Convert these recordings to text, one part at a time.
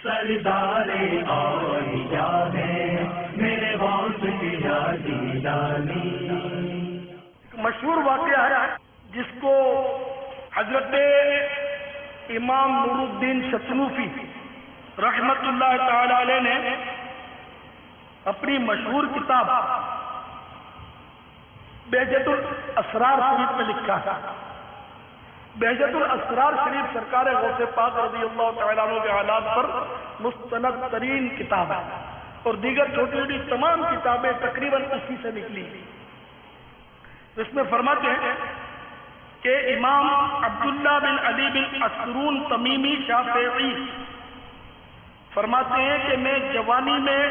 سردار اولیاء ہے میرے غوث کی جیلانی۔ مشہور واقعہ ہے جس کو حضرت امام نور الدین شتنوفی رحمت اللہ تعالی علیہ نے اپنی مشہور کتاب بہجت الاسرار شریف میں لکھا ہے۔ بہجت الاسرار شریف سرکار غوث پاک رضی اللہ تعالیٰ عنہ کے حالات پر مستند ترین کتاب ہے، اور دیگر چھوٹی چھوٹی تمام کتابیں تقریباً اسی سے نکلی۔ اس میں فرماتے ہیں کہ امام عبداللہ بن علی بن عثرون تمیمی شافعی فرماتے ہیں کہ میں جوانی میں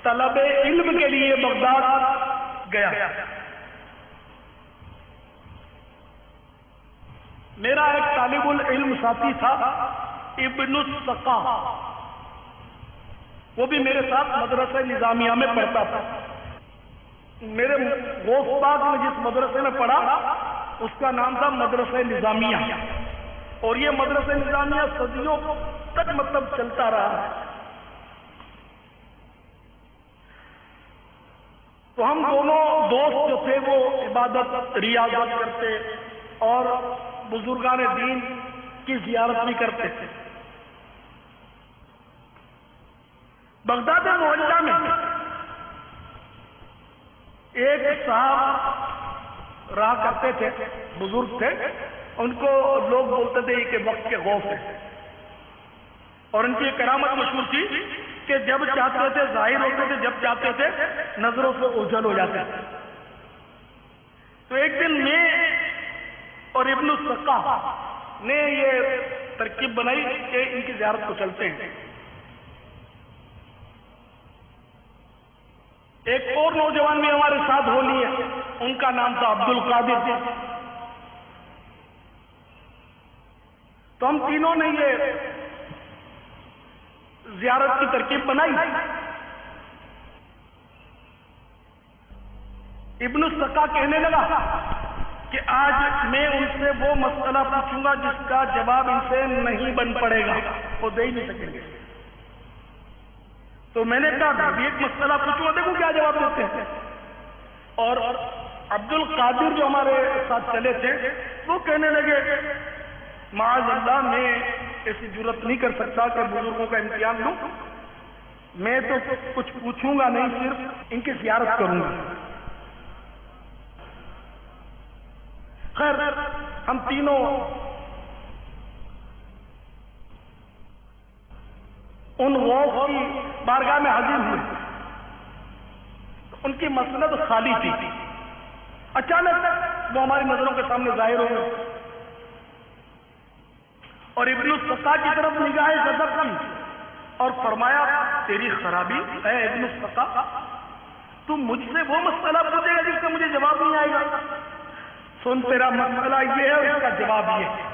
طلب علم کے لیے بغداد گیا۔ میرا ایک طالب العلم ساتھی تھا ابن السقا، وہ بھی میرے ساتھ مدرسہ نظامیہ میں پڑھتا تھا۔ میرے غوث پاک نے جس مدرسے میں پڑھا اس کا نام تھا مدرسہ نظامیہ، اور یہ مدرسہ نظامیہ صدیوں تک چلتا رہا ہے۔ تو ہم دونوں دوست جو تھے وہ عبادت ریاضت کرتے اور بزرگان دین کی زیارت بھی کرتے تھے۔ بغداد معلیٰ میں ایک صاحب رہا کرتے تھے، بزرگ تھے، ان کو لوگ بولتے تھے کہ وقت کے غوث ہیں، اور ان کی کرامت مشہور تھی کہ جب چاہتے تھے ظاہر ہوتے تھے، جب چاہتے تھے نظروں سے اوجھل ہو جاتے تھے۔ تو ایک دن میں اور ابن السقا نے یہ ترکیب بنائی کہ ان کی زیارت کو چلتے ہیں۔ ایک اور نوجوان بھی ہمارے ساتھ ہو لیے، ان کا نام تھا عبد القادر۔ تو ہم تینوں نے یہ زیارت کی ترکیب بنائی۔ ابن السقا کہنے لگا کہ آج میں ان سے وہ مسئلہ پوچھوں گا جس کا جواب ان سے نہیں بن پڑے گا، وہ دے ہی نہیں سکیں گے۔ تو میں نے کہا میں بھی ایک مسئلہ پوچھوں گا، دیکھوں کیا جواب دیتے ہیں۔ اور عبد القادر جو ہمارے ساتھ چلے تھے وہ کہنے لگے معاذ اللہ میں ایسی جرت نہیں کر سکتا کہ بزرگوں کا امتحان لوں، میں تو کچھ پوچھوں گا نہیں، صرف ان کی زیارت کروں گا۔ خیر ہم تینوں ان غوث کی بارگاہ میں حاضر ہوئے، ان کی مسند خالی تھی۔ اچانک وہ ہماری نظروں کے سامنے ظاہر ہو گئے، اور ابن السقا کی طرف نگاہ غضب کی اور فرمایا تیری خرابی اے ابن السقا، تم مجھ سے وہ مسئلہ پوچھے گا جس کا مجھے جواب نہیں آئے گا؟ سن تیرا مسئلہ یہ ہے اور اس کا جواب یہ ہے،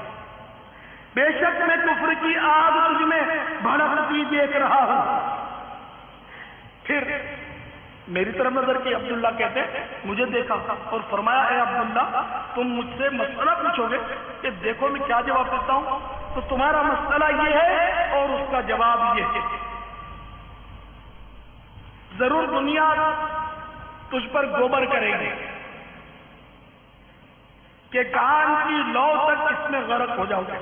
بے شک میں کفر کی آگ تجھ میں بھڑکتی دیکھ رہا ہوں۔ پھر میری طرف نظر کی، عبداللہ کہتے مجھے دیکھا اور فرمایا اے عبداللہ تم مجھ سے مسئلہ پوچھو گے کہ دیکھو میں کیا جواب دیتا ہوں، تو تمہارا مسئلہ یہ ہے اور اس کا جواب یہ ہے۔ ضرور دنیا تجھ پر گوبر کرے گی کہ کان کی لو تک اس میں غرق ہو جاؤ گے،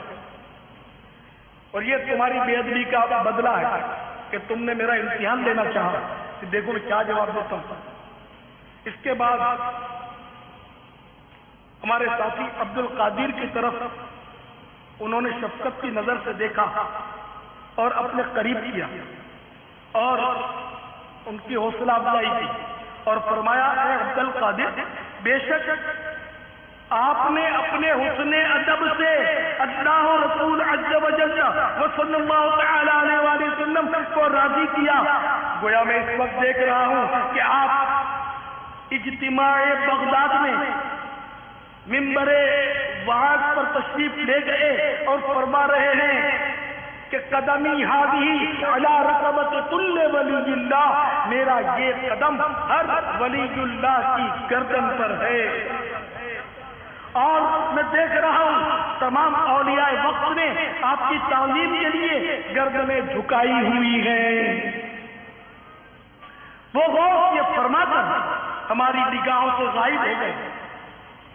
اور یہ تمہاری بے ادبی کا بدلہ ہے کہ تم نے میرا امتحان لینا چاہا کہ دیکھو میں کیا جواب دیتا ہوں۔ اس کے بعد ہمارے ساتھی عبد القادر کی طرف انہوں نے شفقت کی نظر سے دیکھا اور اپنے قریب کیا اور ان کی حوصلہ افزائی کی اور فرمایا اے عبد القادر، بے شک آپ نے اپنے حسن ادب سے اللہ رسول عز و جل و صلی اللہ تعالی علیہ وآلہ وسلم کو راضی کیا۔ گویا میں اس وقت دیکھ رہا ہوں کہ آپ اجتماع بغداد میں منبر وعظ پر تشریف لے گئے اور فرما رہے ہیں کہ قدمی ہادی علی رقبت کل ولی اللہ، میرا یہ قدم ہر ولی اللہ کی گردن پر ہے۔ اور میں دیکھ رہا ہوں تمام اولیاء وقت نے آپ کی تعلیم کے لیے گردنیں جھکائی ہوئی ہیں۔ وہ غوث یہ فرما کر ہماری نگاہوں سے غائب ہو گئے،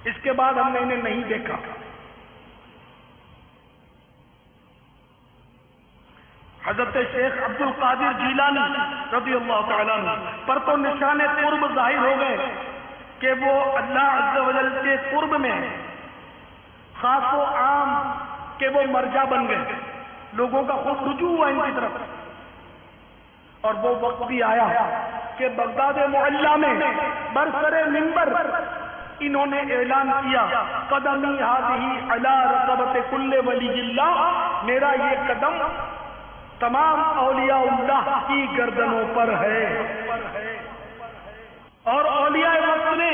اس کے بعد ہم نے انہیں نہیں دیکھا۔ حضرت شیخ عبد القادر جیلانی رضی اللہ تعالیٰ عنہ پر تو نشان قرب ظاہر ہو گئے کہ وہ اللہ عز و جل کے قرب میں خاص و عام کہ وہ مرجع بن گئے، لوگوں کا خوب رجوع ہوا ان کی طرف۔ اور وہ وقت بھی آیا کہ بغداد معلیٰ میں برسر منبر انہوں نے اعلان کیا، قدمی ہذہ علی رقبۃ کل ولی اللہ، میرا یہ قدم تمام اولیاء اللہ کی گردنوں پر ہے۔ اور اولیاء وقت نے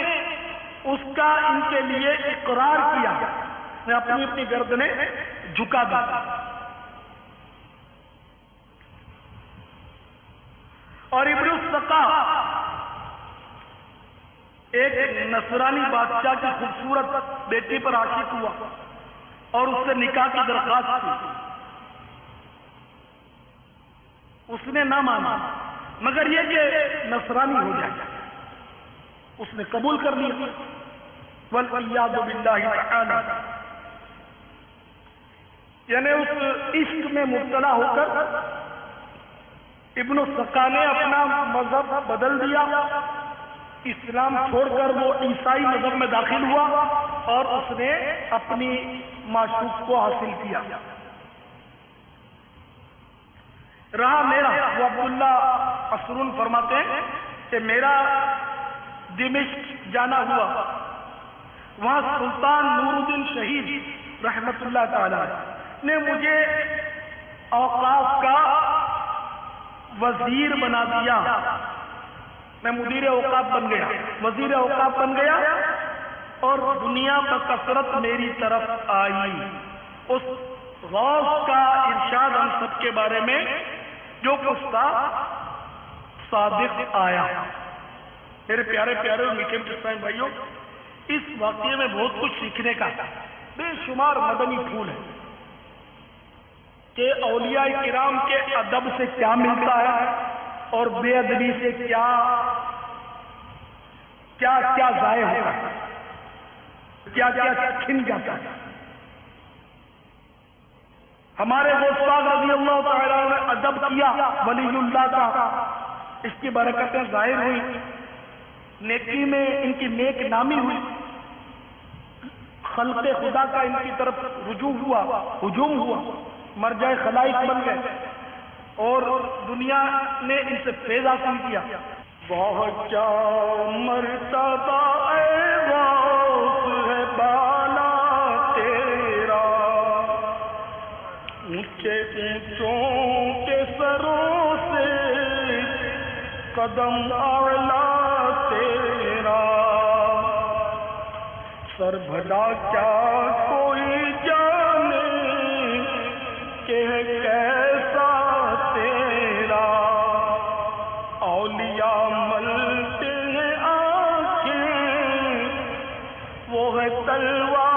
اس کا ان کے لیے اقرار کیا، میں اپنی اپنی گردنیں جھکا دی۔ اور ابن السقا ایک نصرانی بادشاہ کی خوبصورت بیٹی پر عاشق ہوا اور اس سے نکاح کی درخواست کی، اس نے نہ مانا مگر یہ کہ نصرانی ہو جائے، اس نے قبول کر لیا، والعیاذ باللہ تعالی، یعنی اس عشق میں مبتلا ہو کر ابن السقا نے اپنا مذہب بدل دیا، اسلام چھوڑ کر وہ عیسائی مذہب میں داخل ہوا اور اس نے اپنی معشوق کو حاصل کیا۔ رہا میرا، وہ عبداللہ عصرون فرماتے ہیں کہ میرا دمشق جانا ہوا، وہاں سلطان نور الدین شہید رحمت اللہ تعالی نے مجھے اوقاف کا وزیر بنا دیا، میں مدیر اوقاف بن گیا، وزیر اوقاف بن گیا، اور دنیا بکثرت میری طرف آئی۔ اس غوث کا ارشاد ہم سب کے بارے میں جو کچھ تھا صادق آیا۔ میرے پیارے پیارے میٹھے اسلام بھائیوں، اس واقعے میں بہت کچھ سیکھنے کا بے شمار مدنی پھول ہے کہ اولیاء کرام کے ادب سے کیا ملتا ہے اور بے ادبی سے کیا ضائع ہوتا ہے، کیا چھن جاتا ہے۔ ہمارے غوث رضی اللہ تعالیٰ نے ادب کیا ولی اللہ کا، اس کی برکتیں ظاہر ہوئی، نیکی میں ان کی نیک نامی ہوئی، خلق خدا کا ان کی طرف رجوع ہوا، ہجوم ہوا، مرجع خلائق بن گئے اور دنیا نے ان سے فیض حاصل کیا۔ بہت جا مرتبہ اے غوث ہے بالا تیرا، اونچے اونچوں کے سروں سے قدم اعلیٰ تیرا، سر بھلا کیا کوئی جانے کہ کیسا تیرا، اولیاء ملتے ہیں آنکھیں وہ ہے تلوار